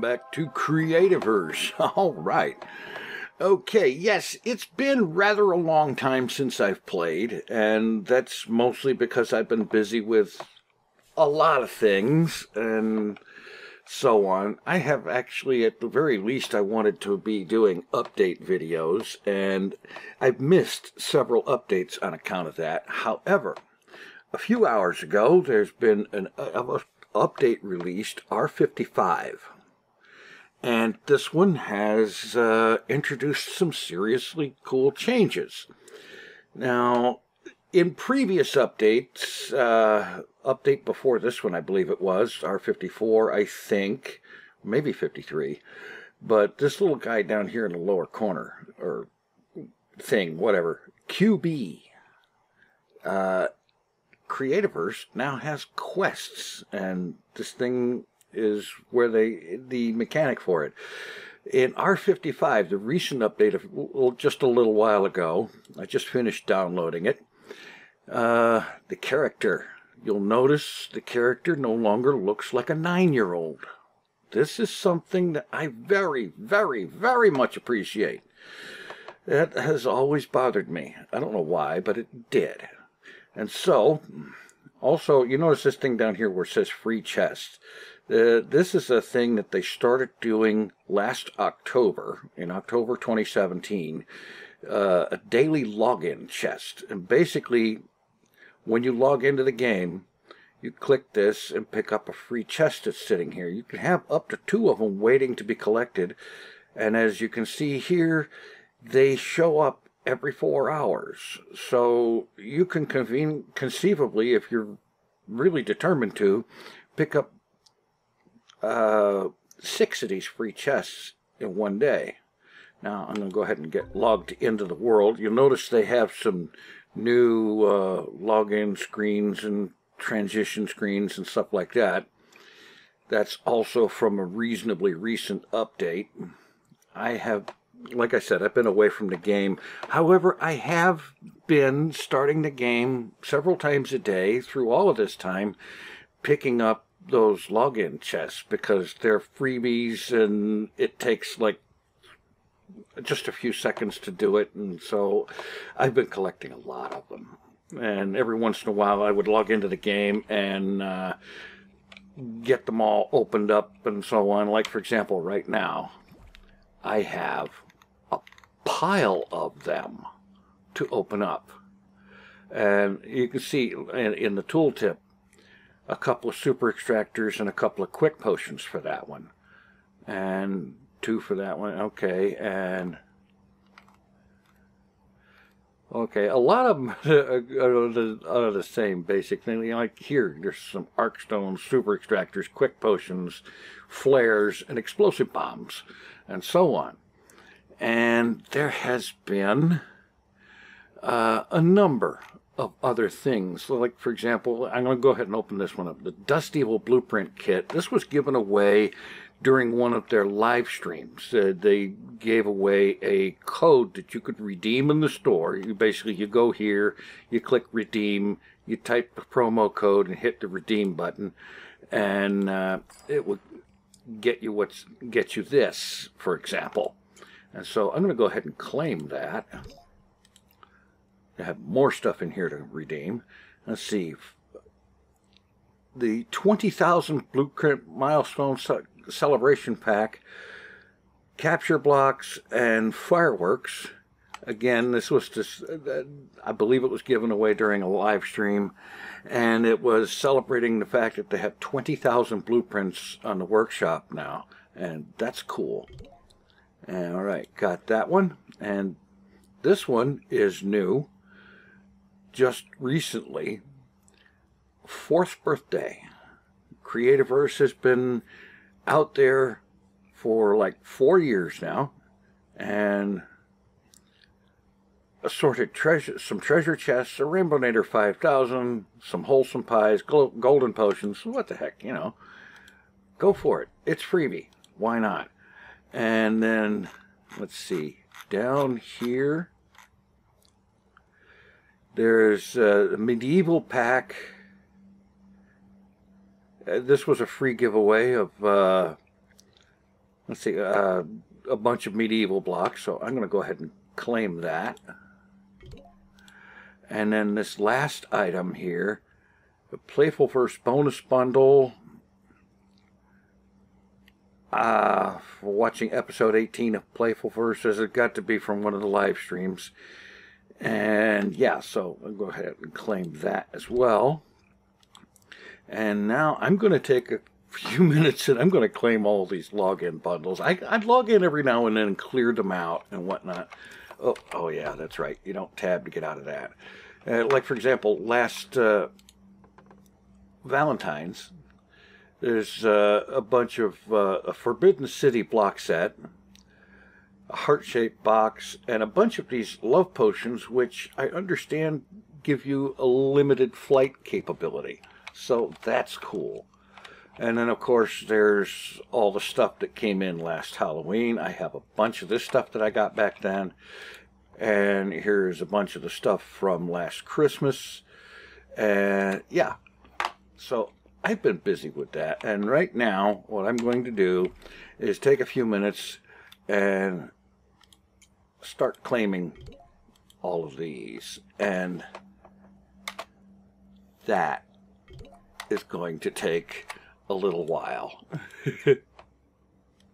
back to Creativerse. All right. Okay, yes, it's been rather a long time since I've played, and that's mostly because I've been busy with a lot of things and so on. I have actually, at the very least, I wanted to be doing update videos, and I've missed several updates on account of that. However, a few hours ago, there's been an update released, R55. And this one has introduced some seriously cool changes. Now, in previous updates, update before this one, I believe it was, R54, I think, maybe 53, but this little guy down here in the lower corner, or thing, whatever, QB, Creativerse now has quests, and this thing is where the mechanic for it. In R55, the recent update of just a little while ago, I just finished downloading it, the character, you'll notice the character no longer looks like a 9-year-old. This is something that I very, very, very much appreciate. That has always bothered me. I don't know why, but it did. And so, also, you notice this thing down here where it says free chest. This is a thing that they started doing last October, in October 2017, a daily login chest. And basically, when you log into the game, you click this and pick up a free chest that's sitting here. You can have up to 2 of them waiting to be collected. And as you can see here, they show up every 4 hours. So you can conceivably, if you're really determined to, pick up 6 of these free chests in one day. Now I'm going to go ahead and get logged into the world. You'll notice they have some new login screens and transition screens and stuff like that. That's also from a reasonably recent update. Like I said, I've been away from the game. However, I have been starting the game several times a day through all of this time, picking up those login chests because they're freebies and it takes like just a few seconds to do it. And so I've been collecting a lot of them. And every once in a while I would log into the game and get them all opened up and so on. Like, for example, right now, I have a pile of them to open up. And you can see in the tooltip a couple of super extractors and a couple of quick potions for that one. And 2 for that one. Okay, and okay, a lot of them are the same basic thing. Like here, there's some arcstones, super extractors, quick potions, flares, and explosive bombs, and so on. And there has been a number of other things. So like, for example, I'm going to go ahead and open this one up. The Dust Evil Blueprint Kit. This was given away during one of their live streams. They gave away a code that you could redeem in the store. You go here, you click redeem, you type the promo code and hit the redeem button, and it would get you this, for example. And so I'm going to go ahead and claim that. I have more stuff in here to redeem. Let's see. The 20,000 Blueprint Milestone Celebration Pack, Capture Blocks, and Fireworks. Again, this was just, I believe it was given away during a live stream, and it was celebrating the fact that they have 20,000 blueprints on the workshop now, and that's cool. And, all right, got that one, and this one is new, just recently, 4th birthday. Creativerse has been out there for like 4 years now, and assorted treasure, some treasure chests, a Rainbow Nader 5000, some wholesome pies, golden potions. What the heck, you know? Go for it. It's freebie. Why not? And then, let's see, down here, there's a medieval pack. This was a free giveaway of let's see, a bunch of medieval blocks. So I'm going to go ahead and claim that. And then this last item here, the Playfulverse bonus bundle. For watching episode 18 of Playfulverse, as it got to be from one of the live streams. And yeah, so I'll go ahead and claim that as well. And now I'm going to take a few minutes and I'm going to claim all these login bundles. I'd log in every now and then and clear them out and whatnot. Oh yeah, that's right. You don't tab to get out of that. Like, for example, last Valentine's, there's a bunch of a Forbidden City block set, a heart-shaped box, and a bunch of these love potions, which I understand give you a limited flight capability. So that's cool. And then, of course, there's all the stuff that came in last Halloween. I have a bunch of this stuff that I got back then. And here's a bunch of the stuff from last Christmas. And yeah, so I've been busy with that. And right now, what I'm going to do is take a few minutes and start claiming all of these. And that is going to take a little while.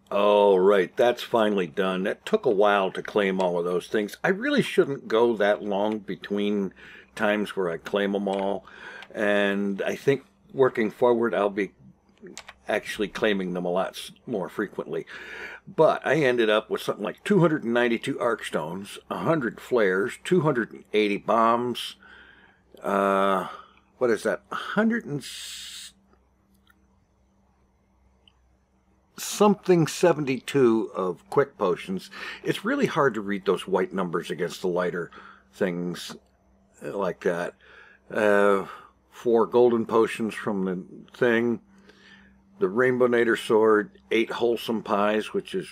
All right, that's finally done. That took a while to claim all of those things. I really shouldn't go that long between times where I claim them all. And I think working forward, I'll be actually claiming them a lot more frequently. But I ended up with something like 292 Arkstones, 100 flares, 280 bombs. What is that? 72 of quick potions. It's really hard to read those white numbers against the lighter things like that. 4 golden potions from the thing. The Rainbow Nader sword, 8 wholesome pies, which is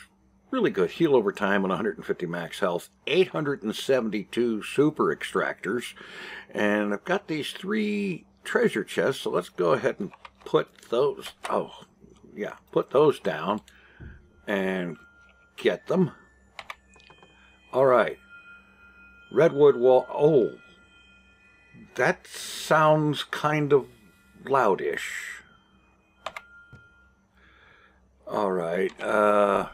really good. Heal over time and 150 max health. 872 super extractors. And I've got these 3 treasure chests, so let's go ahead and put those... put those down and get them. All right. Redwood wall. Oh, that sounds kind of loudish. All right. Let's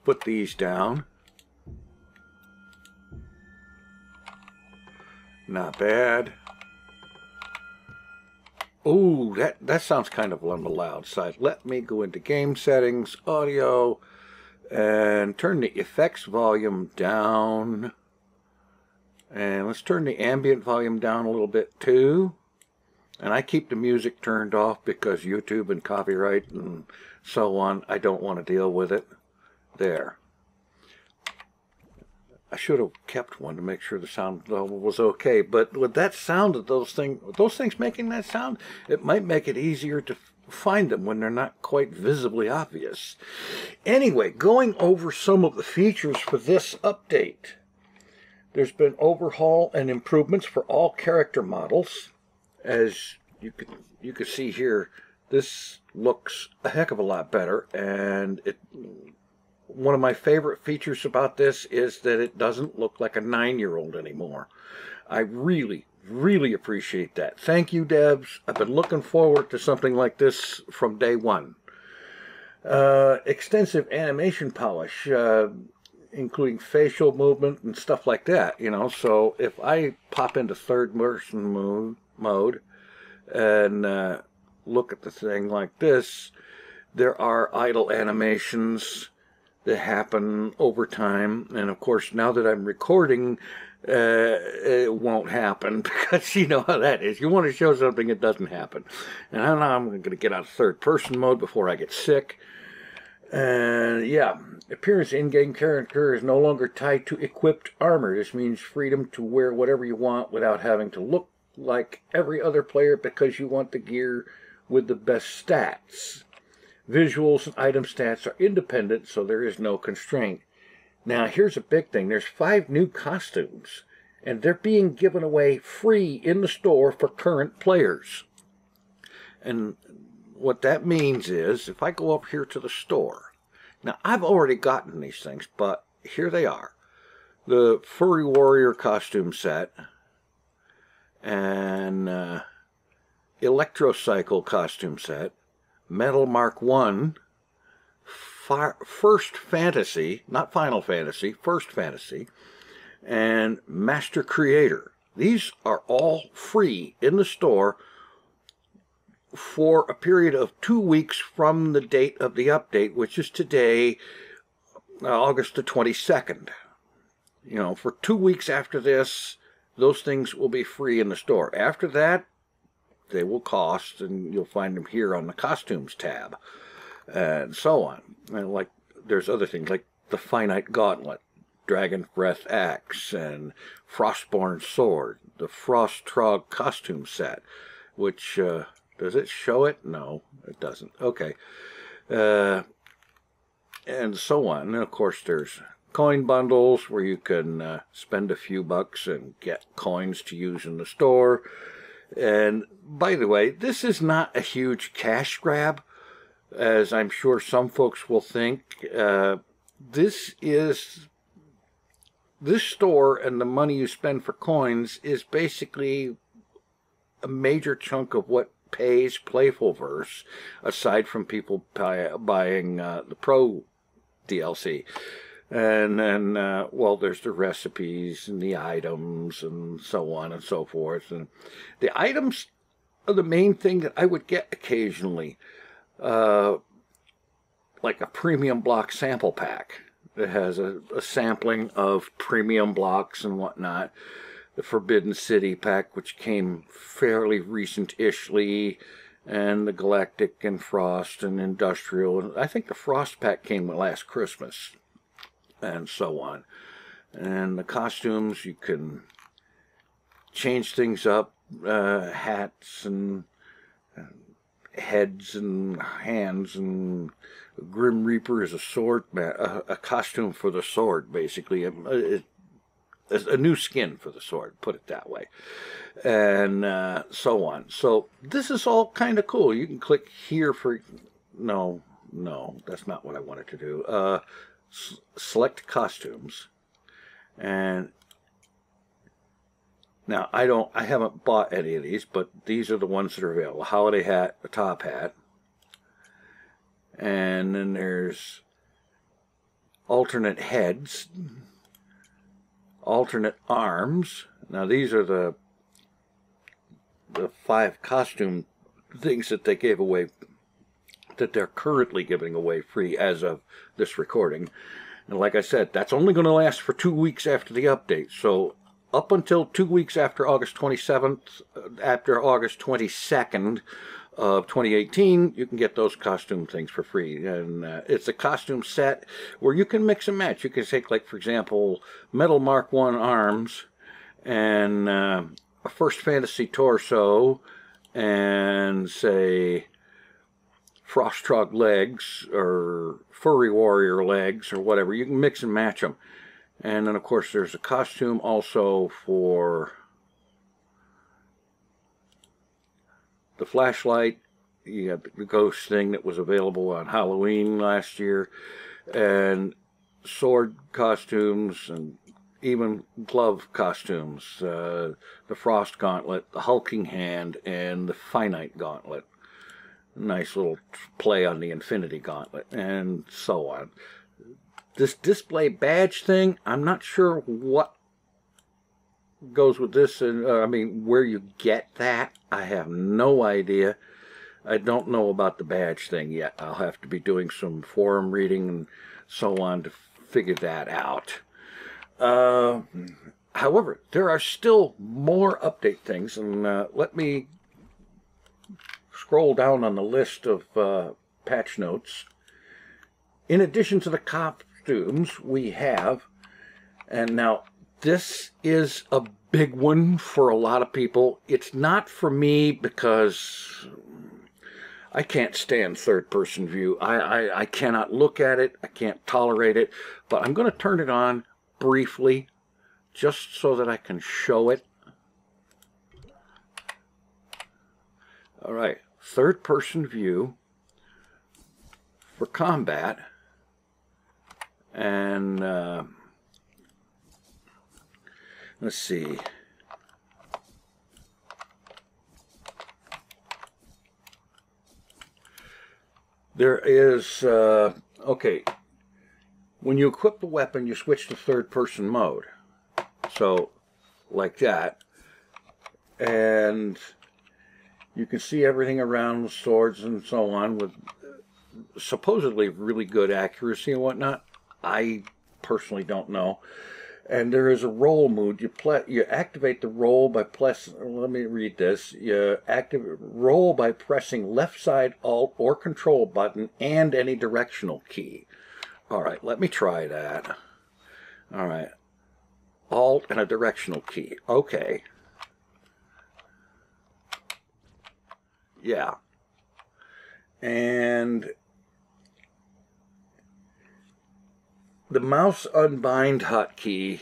put these down. Not bad. Oh, that sounds kind of on the loud side. Let me go into game settings, audio, and turn the effects volume down. And let's turn the ambient volume down a little bit too. And I keep the music turned off because YouTube and copyright and so on, I don't want to deal with it. There. I should have kept one to make sure the sound level was okay. But with that sound of those things making that sound, it might make it easier to find them when they're not quite visibly obvious. Anyway, going over some of the features for this update. There's been overhaul and improvements for all character models. As you could see here, this looks a heck of a lot better, and one of my favorite features about this is that it doesn't look like a 9-year-old anymore. I really, really appreciate that. Thank you, devs. I've been looking forward to something like this from day one. Extensive animation polish, including facial movement and stuff like that, you know. So if I pop into third-person mode and look at the thing like this, there are idle animations that happen over time, and of course now that I'm recording, it won't happen because you know how that is. You want to show something, it doesn't happen. And I don't know, I'm going to get out of third-person mode before I get sick. And yeah, appearance in-game character is no longer tied to equipped armor. This means freedom to wear whatever you want without having to look like every other player because you want the gear with the best stats. Visuals and item stats are independent, so there is no constraint. Now, here's a big thing. There's 5 new costumes, and they're being given away free in the store for current players. And what that means is, if I go up here to the store, now I've already gotten these things, but here they are. The Furry Warrior costume set and Electrocycle costume set, Metal Mark 1, First Fantasy, not Final Fantasy, First Fantasy, and Master Creator. These are all free in the store for a period of 2 weeks from the date of the update, which is today, August the 22nd. You know, for 2 weeks after this, those things will be free in the store. After that, they will cost, and you'll find them here on the Costumes tab, and so on. And like, there's other things like the Finite Gauntlet, Dragon Breath Axe, and Frostborn Sword, the Frost Trog costume set, which, does it show it? No, it doesn't. Okay. And so on. And of course, there's coin bundles where you can spend a few bucks and get coins to use in the store. And by the way, this is not a huge cash grab, as I'm sure some folks will think. This store and the money you spend for coins is basically a major chunk of what pays Playfulverse, aside from people buying the Pro DLC. And then, well, there's the recipes and the items and so on and so forth. And the items are the main thing that I would get occasionally, like a premium block sample pack that has a sampling of premium blocks and whatnot. The Forbidden City pack, which came fairly recent-ishly, and the Galactic and Frost and Industrial. I think the Frost pack came last Christmas, and so on. And the costumes, you can change things up, hats and heads and hands, and Grim Reaper is a sword, a costume for the sword, basically. A new skin for the sword, put it that way, and so on. So this is all kind of cool. You can click here for, no, that's not what I wanted to do. Select costumes, and now I haven't bought any of these, but these are the ones that are available. Holiday hat, a top hat, and then there's alternate heads, alternate arms. Now these are the 5 costume things that they gave away, that they're currently giving away free as of this recording. And like I said, that's only going to last for 2 weeks after the update. So up until 2 weeks after August 27th, after August 22nd of 2018, you can get those costume things for free. And it's a costume set where you can mix and match. You can take, like, for example, Metal Mark 1 arms and a First Fantasy torso and, say, Frost Trog legs or Furry Warrior legs or whatever. You can mix and match them. And then, of course, there's a costume also for the flashlight. You got the ghost thing that was available on Halloween last year, and sword costumes, and even glove costumes. The Frost Gauntlet, the Hulking Hand, and the Finite Gauntlet. Nice little play on the Infinity Gauntlet, and so on. This display badge thing, I'm not sure what goes with this, and I mean, where you get that, I have no idea. I don't know about the badge thing yet. I'll have to be doing some forum reading and so on to figure that out. However, there are still more update things, and let me scroll down on the list of patch notes. In addition to the costumes, we have, and now this is a big one for a lot of people. It's not for me because I can't stand third-person view. I cannot look at it. I can't tolerate it. But I'm going to turn it on briefly just so that I can show it. All right. third-person view for combat, and let's see. There is, okay, when you equip the weapon, you switch to third-person mode. So, like that. And you can see everything around with swords and so on with supposedly really good accuracy and whatnot. I personally don't know. And there is a roll mode. You activate the roll by let me read this. You roll by pressing left side Alt or Control button and any directional key. All right, let me try that. All right, Alt and a directional key. Okay. Yeah. And the mouse unbind hotkey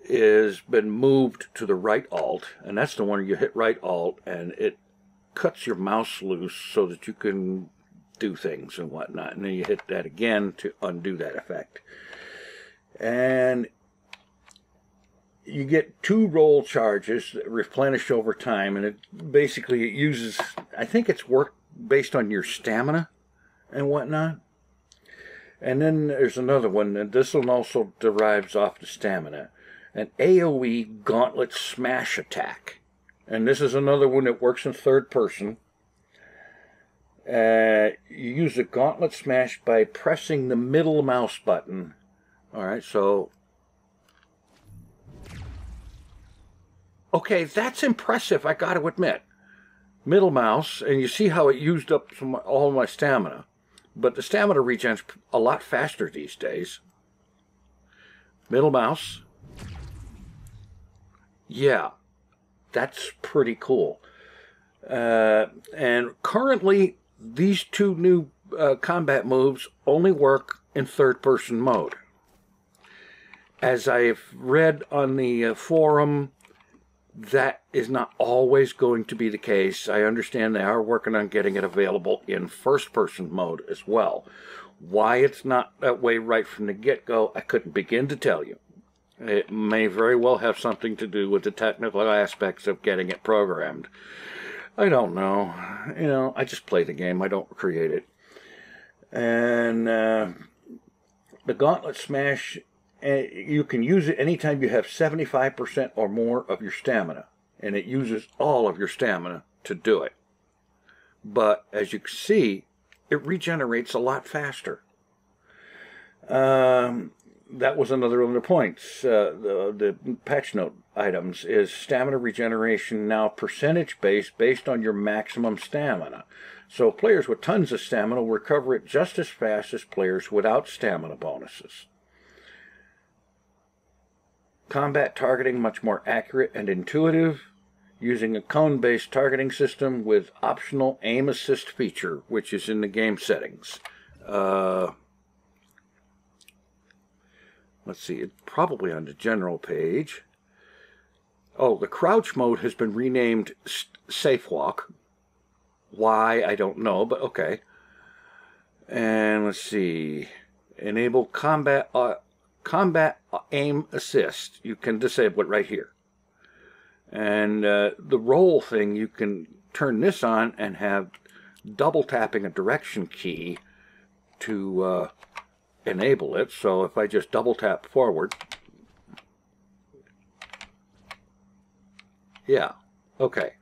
has been moved to the right Alt, and that's the one you hit right Alt, and it cuts your mouse loose so that you can do things and whatnot. And then you hit that again to undo that effect. And you get 2 roll charges that replenish over time, and it uses, I think it's work based on your stamina and whatnot. And then there's another one, and this one also derives off the stamina. An AoE gauntlet smash attack. And this is another one that works in third person. You use the gauntlet smash by pressing the middle mouse button. Alright, so... Okay, that's impressive, I got to admit. Middle mouse, and you see how it used up all my stamina. But the stamina regen's a lot faster these days. Middle mouse. Yeah, that's pretty cool. And currently, these 2 new combat moves only work in third-person mode. As I've read on the forum, that is not always going to be the case. I understand they are working on getting it available in first-person mode as well. Why it's not that way right from the get-go, I couldn't begin to tell you. It may very well have something to do with the technical aspects of getting it programmed. I don't know. You know, I just play the game. I don't create it. And the Gauntlet Smash, you can use it anytime you have 75% or more of your stamina. And it uses all of your stamina to do it. But as you can see, it regenerates a lot faster. That was another one of the points. The patch note items is stamina regeneration now percentage based on your maximum stamina. So players with tons of stamina will recover it just as fast as players without stamina bonuses. Combat targeting much more accurate and intuitive, using a cone-based targeting system with optional aim assist feature, which is in the game settings. Let's see, it's probably on the general page. Oh, the crouch mode has been renamed Safe Walk. Why, I don't know, but okay. And let's see, enable combat aim assist. You can disable it right here. And the roll thing, you can turn this on and have double tapping a direction key to enable it. So if I just double tap forward, yeah, okay.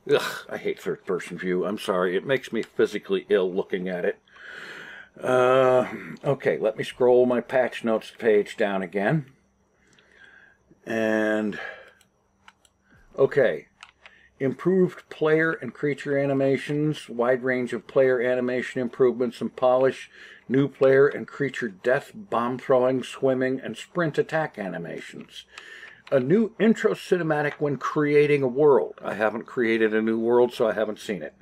Ugh, I hate third person view. I'm sorry, it makes me physically ill looking at it. Okay, let me scroll my patch notes page down again. And okay, improved player and creature animations, wide range of player animation improvements and polish, new player and creature death, bomb throwing, swimming, and sprint attack animations. A new intro cinematic when creating a world. I haven't created a new world, so I haven't seen it.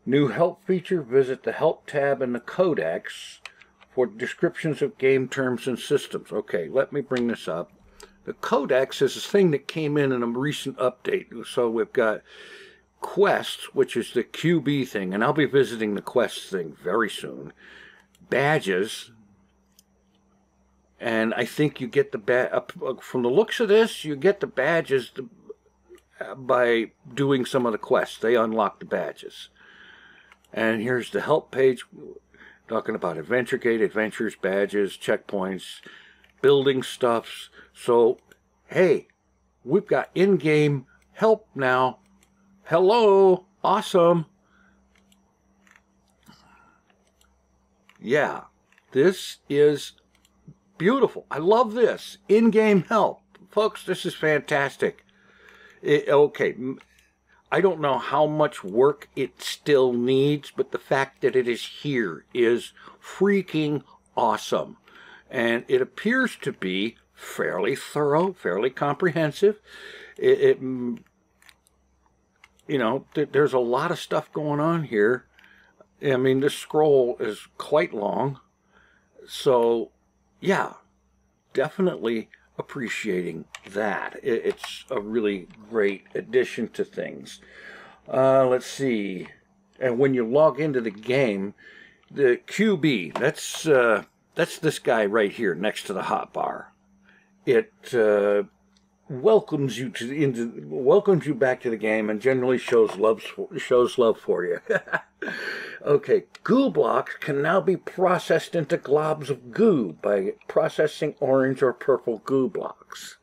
New help feature, visit the help tab in the codex for descriptions of game terms and systems. Okay, let me bring this up. The codex is a thing that came in a recent update. So we've got quests, which is the QB thing, and I'll be visiting the quests thing very soon. Badges, and I think you get the from the looks of this, you get the badges by doing some of the quests. They unlock the badges. And here's the help page, talking about Adventure Gate, adventures, badges, checkpoints, building stuffs. So, hey, we've got in-game help now. Hello, awesome. Yeah, this is beautiful. I love this. In-game help. Folks, this is fantastic. Okay, I don't know how much work it still needs, but the fact that it is here is freaking awesome. And it appears to be fairly thorough, fairly comprehensive. You know, there's a lot of stuff going on here. I mean, this scroll is quite long. So, yeah, definitely appreciating that. It's a really great addition to things. Let's see. And when you log into the game, the QB, that's this guy right here next to the hotbar. It welcomes you back to the game and generally shows love for you. Okay, goo blocks can now be processed into globs of goo by processing orange or purple goo blocks.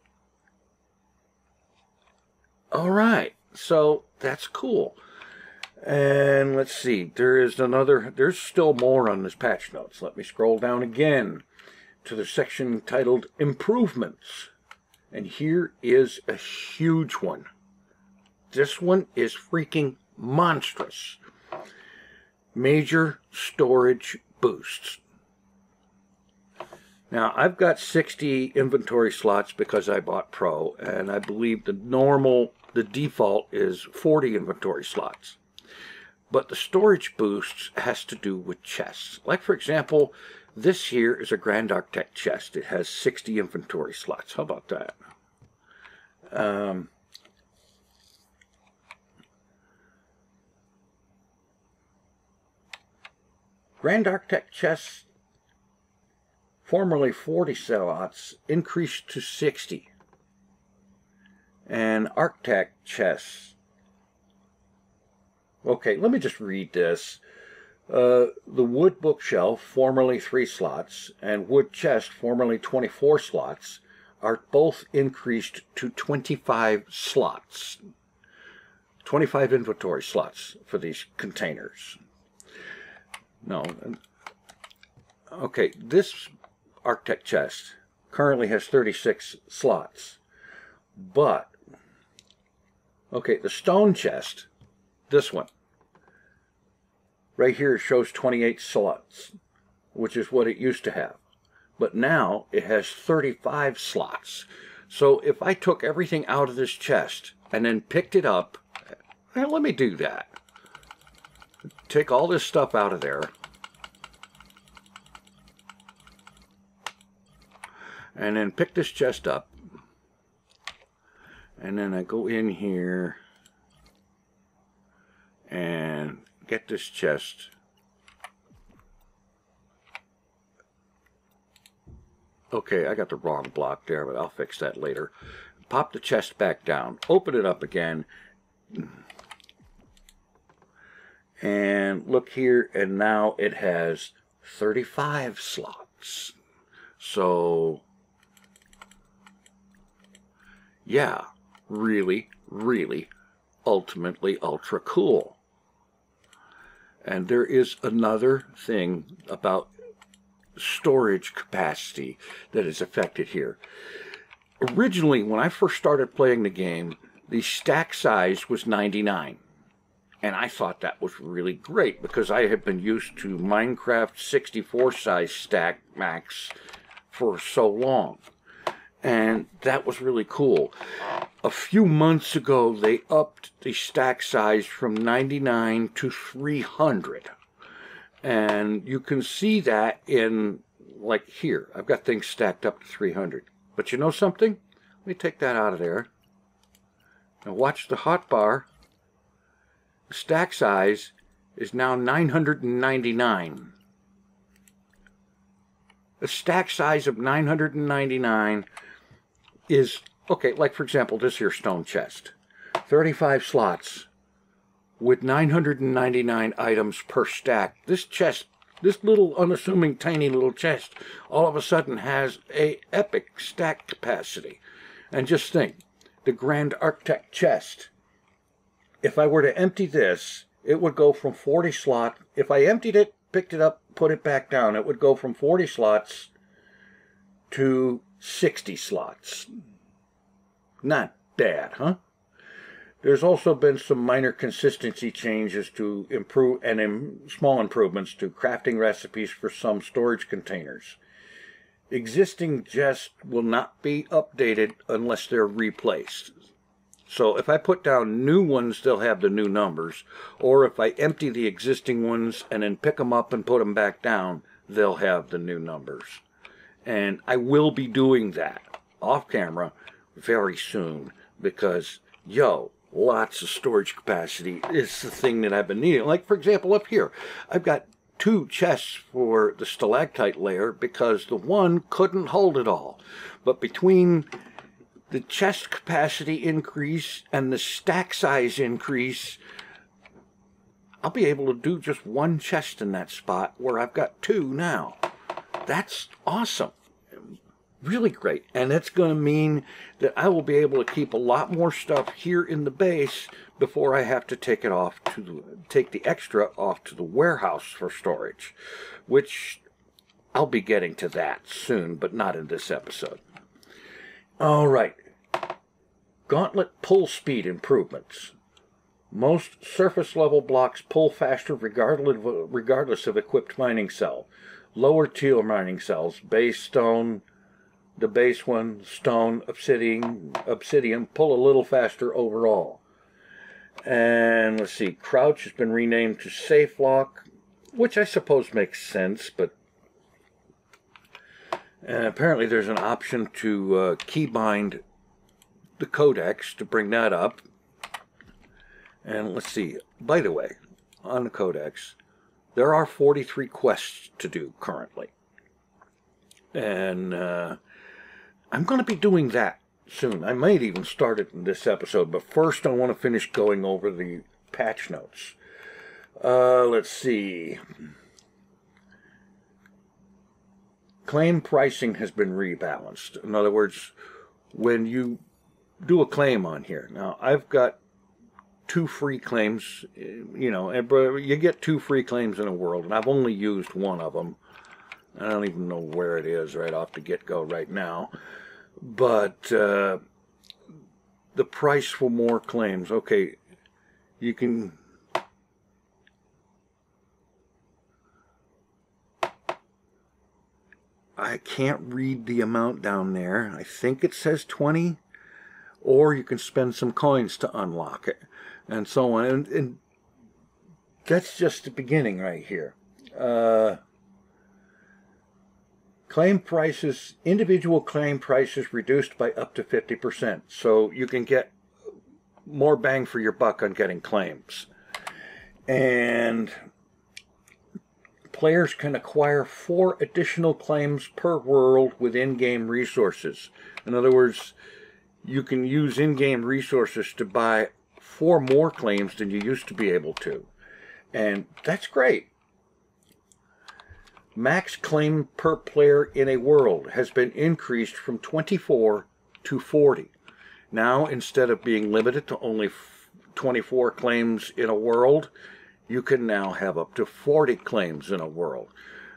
All right, so that's cool. And let's see, there's still more on this patch notes. Let me scroll down again to the section titled Improvements. And here is a huge one. This one is freaking monstrous. Major storage boosts. Now, I've got 60 inventory slots because I bought Pro, and I believe the default is 40 inventory slots. But the storage boosts has to do with chests. Like, for example, this here is a Grand Architect chest. It has 60 inventory slots. How about that? Grand Architect chests, formerly 40 slots, increased to 60. And Architect chests. Okay, let me just read this. The wood bookshelf, formerly 3 slots, and wood chest, formerly 24 slots, are both increased to 25 slots. 25 inventory slots for these containers. No. Okay, this Architect chest currently has 36 slots. But, okay, the stone chest, this one, right here shows 28 slots, which is what it used to have. But now it has 35 slots. So if I took everything out of this chest and then picked it up, well, let me do that. Take all this stuff out of there. And then pick this chest up. And then I go in here and get this chest. Okay, I got the wrong block there, but I'll fix that later. Pop the chest back down. Open it up again. And look here, and now it has 35 slots. So, yeah, really, really, ultimately ultra cool. And there is another thing about storage capacity that is affected here. Originally, when I first started playing the game, the stack size was 99. And I thought that was really great because I have been used to Minecraft 64 size stack max for so long. And that was really cool. A few months ago, they upped the stack size from 99 to 300. And you can see that in, like here, I've got things stacked up to 300. But you know something? Let me take that out of there. Now watch the hotbar. stack size is now 999. A stack size of 999 is, okay, like for example, this here stone chest. 35 slots with 999 items per stack. This chest, this little unassuming tiny little chest, all of a sudden has a epic stack capacity. And just think, the Grand Architect chest, if I were to empty this, it would go from 40 slots. If I emptied it, picked it up, put it back down, it would go from 40 slots to 60 slots. Not bad, huh? There's also been some minor consistency changes to improve and small improvements to crafting recipes for some storage containers. Existing chests will not be updated unless they're replaced. So if I put down new ones, they'll have the new numbers. Or if I empty the existing ones and then pick them up and put them back down, they'll have the new numbers. And I will be doing that off camera very soon because, lots of storage capacity is the thing that I've been needing. Like, for example, up here, I've got 2 chests for the stalactite layer because the one couldn't hold it all. But between the chest capacity increase and the stack size increase, I'll be able to do just 1 chest in that spot where I've got 2 now. That's awesome. Really great. And that's going to mean that I will be able to keep a lot more stuff here in the base before I have to take it off take the extra off to the warehouse for storage, which I'll be getting to that soon, but not in this episode. All right. Gauntlet pull speed improvements. Most surface level blocks pull faster regardless of equipped mining cell. Lower tier mining cells, base stone, the base one, stone, obsidian, pull a little faster overall. And let's see, crouch has been renamed to safe lock, which I suppose makes sense, but apparently there's an option to keybind the codex to bring that up. And let's see, by the way, on the codex, there are 43 quests to do currently. And I'm going to be doing that soon. I might even start it in this episode, but first I want to finish going over the patch notes. Let's see. Claim pricing has been rebalanced. In other words, when you do a claim on here, now I've got 2 free claims, you get 2 free claims in a world, and I've only used 1 of them. I don't even know where it is right off the get-go right now. But the price for more claims, okay, you can... I can't read the amount down there. I think it says 20. Or you can spend some coins to unlock it. And so on. And that's just the beginning right here. Claim prices, individual claim prices reduced by up to 50%. So you can get more bang for your buck on getting claims. And players can acquire 4 additional claims per world with in-game resources. In other words, you can use in-game resources to buy 4 more claims than you used to be able to. And that's great. Max claim per player in a world has been increased from 24 to 40. Now, instead of being limited to only 24 claims in a world, you can now have up to 40 claims in a world.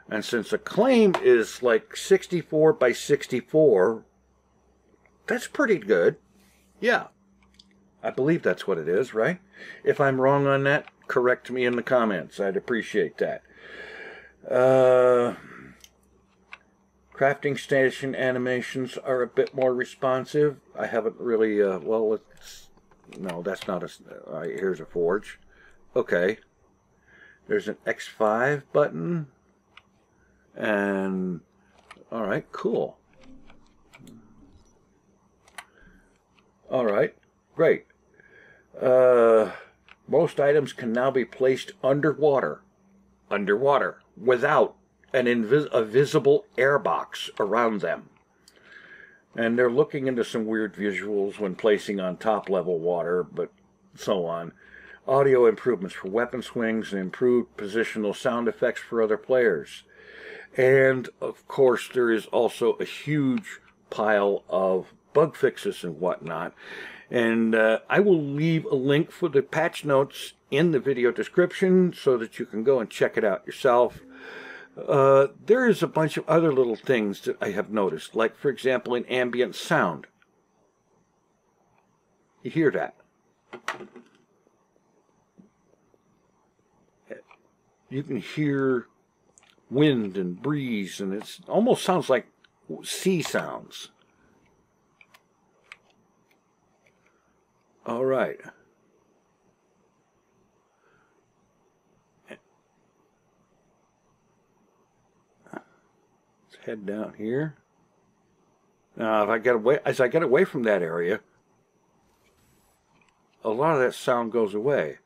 And since a claim is like 64 by 64, that's pretty good. Yeah, I believe that's what it is, right? If I'm wrong on that, correct me in the comments. I'd appreciate that. Crafting station animations are a bit more responsive. I haven't really, no, that's not here's a forge. Okay. There's an X5 button. And, alright, cool. Alright, great. Most items can now be placed underwater, without a visible air box around them. And they're looking into some weird visuals when placing on top level water, but so on. Audio improvements for weapon swings and improved positional sound effects for other players. And of course, there is also a huge pile of bug fixes and whatnot. And I will leave a link for the patch notes in the video description so that you can go and check it out yourself. There is a bunch of other little things that I have noticed, like, for example, in ambient sound. You hear that? You can hear wind and breeze, and it almost sounds like sea sounds. All right. Let's head down here. Now, as I get away from that area, a lot of that sound goes away.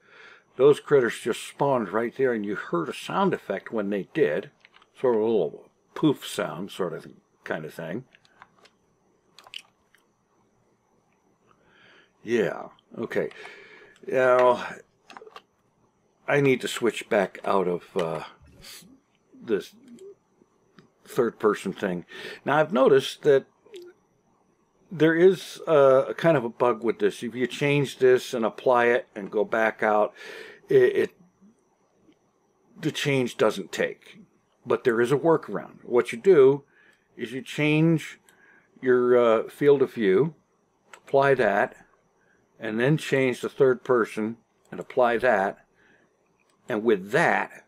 Those critters just spawned right there, and you heard a sound effect when they did. Sort of a little poof sound, kind of thing. Yeah, okay. Now, I need to switch back out of this third-person thing. Now, I've noticed that there is a kind of a bug with this. If you change this and apply it and go back out, the change doesn't take. But there is a workaround. What you do is you change your field of view, apply that, and then change the third person and apply that. And with that,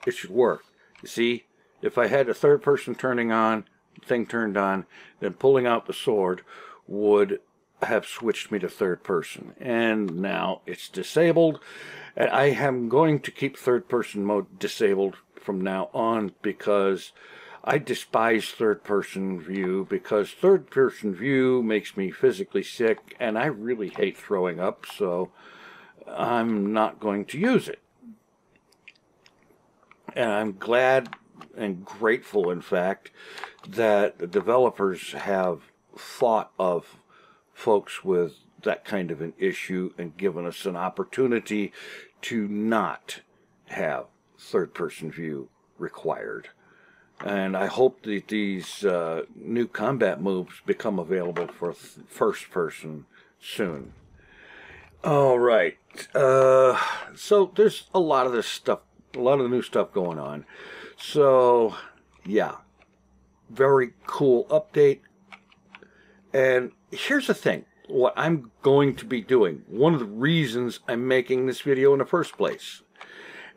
it should work. You see, if I had a third person turning on, thing turned on, then pulling out the sword would have switched me to third person. And now it's disabled. And I am going to keep third person mode disabled from now on because I despise third person view, because third person view makes me physically sick and I really hate throwing up, so I'm not going to use it. And I'm glad and grateful, in fact, that the developers have thought of folks with that kind of an issue and given us an opportunity to not have third-person view required. And I hope that these new combat moves become available for first-person soon. All right. So there's a lot of this stuff, a lot of the new stuff going on. So, yeah, very cool update. And here's the thing, what I'm going to be doing, one of the reasons I'm making this video in the first place,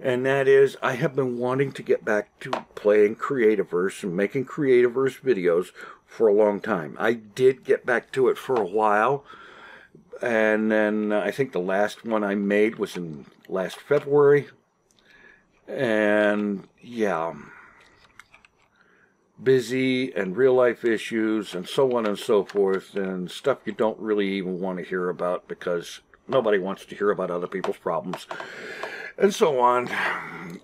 and that is I have been wanting to get back to playing Creativerse and making Creativerse videos for a long time. I did get back to it for a while, and then I think the last one I made was in last February. And yeah, busy and real life issues and so on and so forth, and stuff you don't really even want to hear about because nobody wants to hear about other people's problems and so on.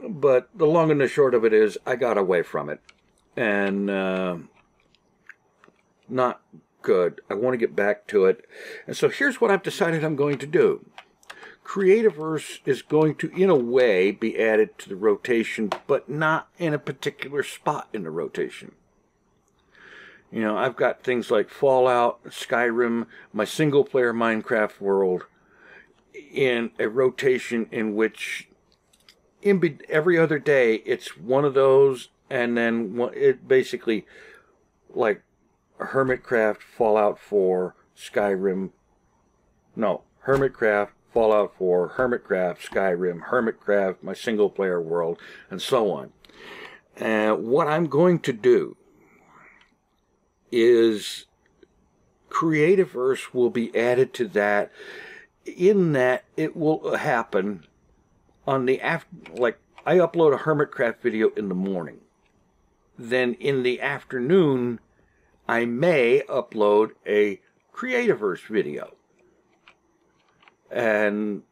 But the long and the short of it is I got away from it, and not good. I want to get back to it, and so here's what I've decided I'm going to do. Creativerse is going to, in a way, be added to the rotation, but not in a particular spot in the rotation. You know, I've got things like Fallout, Skyrim, my single-player Minecraft world, in a rotation in which every other day it's one of those, and then it basically, like Hermitcraft, Fallout 4, Skyrim, no, Hermitcraft, Fallout 4, Hermitcraft, Skyrim, Hermitcraft, my single-player world, and so on. And what I'm going to do is Creativerse will be added to that, in that it will happen on the like I upload a Hermitcraft video in the morning. Then in the afternoon, I may upload a Creativerse video. And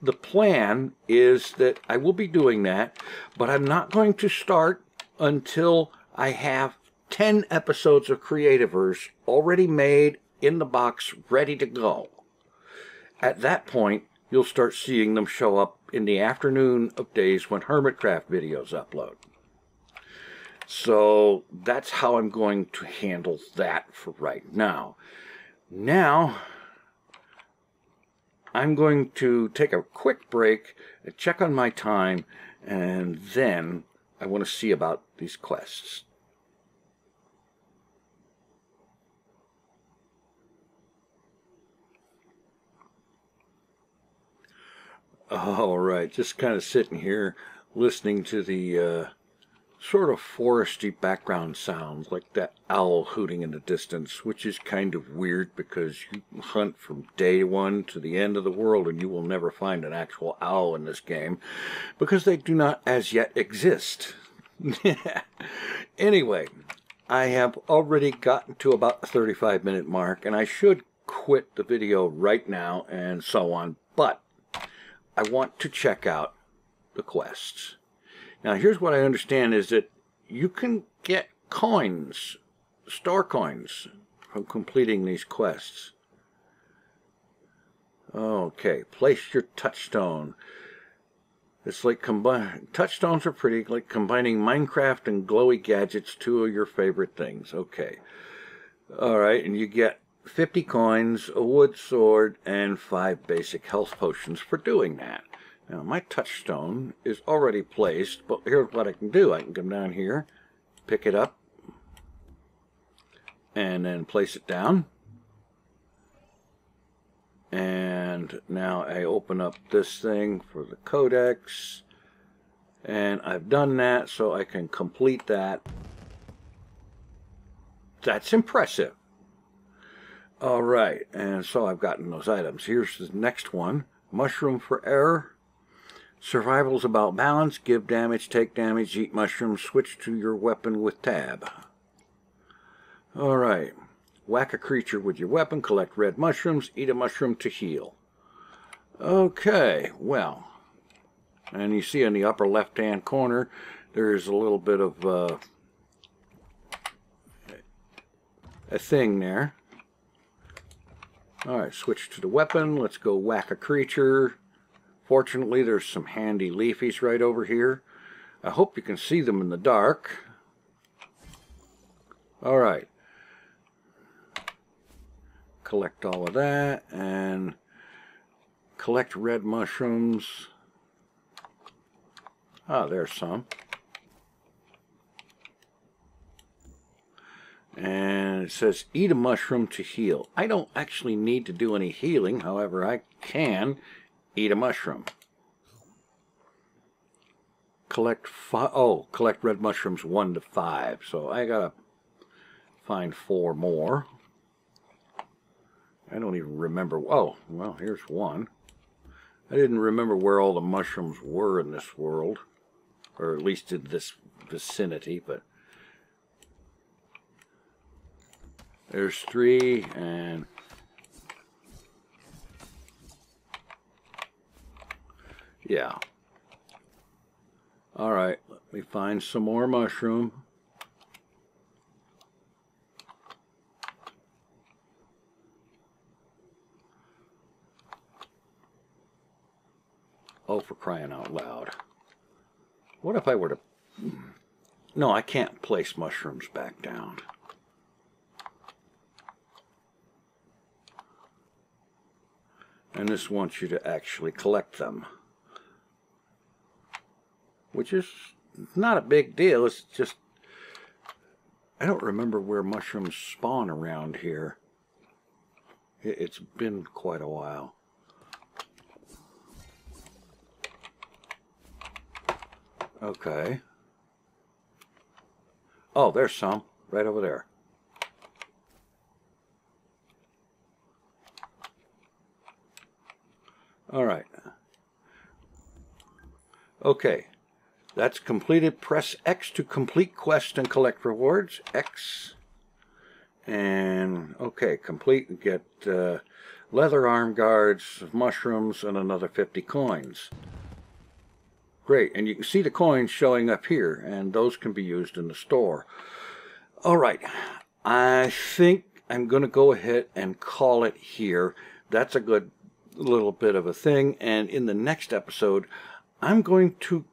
the plan is that I will be doing that, but I'm not going to start until I have 10 episodes of Creativerse already made in the box, ready to go. At that point, you'll start seeing them show up in the afternoon of days when Hermitcraft videos upload. So that's how I'm going to handle that for right now. Now, I'm going to take a quick break, check on my time, and then I want to see about these quests. All right, just kind of sitting here listening to the sort of foresty background sounds, like that owl hooting in the distance, which is kind of weird because you hunt from day one to the end of the world and you will never find an actual owl in this game because they do not as yet exist. Anyway, I have already gotten to about the 35-minute mark and I should quit the video right now and so on, but I want to check out the quests. Now, here's what I understand is that you can get coins, star coins, from completing these quests. Okay, place your touchstone. It's like touchstones are pretty, like combining Minecraft and glowy gadgets, two of your favorite things. Okay. All right, and you get 50 coins, a wood sword, and 5 basic health potions for doing that. Now, my touchstone is already placed, but here's what I can do. I can come down here, pick it up, and then place it down. And now I open up this thing for the codex, and I've done that, so I can complete that. That's impressive. All right, and so I've gotten those items. Here's the next one. Mushroom for error. Survival's about balance. Give damage, take damage, eat mushrooms, switch to your weapon with tab. All right. Whack a creature with your weapon, collect red mushrooms, eat a mushroom to heal. Okay, well. And you see in the upper left-hand corner, there's a little bit of a thing there. All right, switch to the weapon. Let's go whack a creature. Fortunately, there's some handy leafies right over here. I hope you can see them in the dark. All right. Collect all of that and collect red mushrooms. Ah, there's some. And it says eat a mushroom to heal. I don't actually need to do any healing, however, I can eat a mushroom. Collect red mushrooms 1 to 5. So I gotta find 4 more. I don't even remember. Oh, well, here's one. I didn't remember where all the mushrooms were in this world, or at least in this vicinity, but there's 3, and yeah. All right, let me find some more mushroom. Oh, for crying out loud. What if I were to... No, I can't place mushrooms back down. And this wants you to actually collect them. Which is not a big deal. It's just... I don't remember where mushrooms spawn around here. It's been quite a while. Okay. Oh, there's some. Right over there. All right. Okay. That's completed. Press X to complete quest and collect rewards. X. And, okay, complete and get... leather arm guards, mushrooms, and another 50 coins. Great, and you can see the coins showing up here, and those can be used in the store. All right, I think I'm going to go ahead and call it here. That's a good little bit of a thing, and in the next episode, I'm going to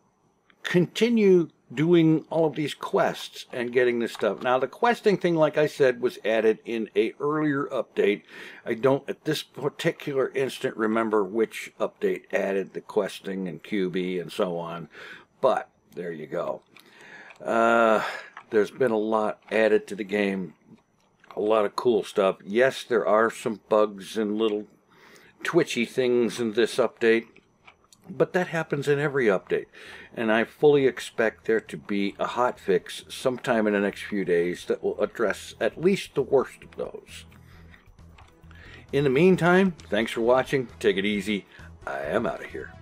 continue doing all of these quests and getting this stuff. Now, the questing thing, like I said, was added in a earlier update. I don't, at this particular instant, remember which update added the questing and QB and so on, but there you go. There's been a lot added to the game, a lot of cool stuff. Yes, there are some bugs and little twitchy things in this update, but that happens in every update, and I fully expect there to be a hot fix sometime in the next few days that will address at least the worst of those. In the meantime, thanks for watching. Take it easy. I am out of here.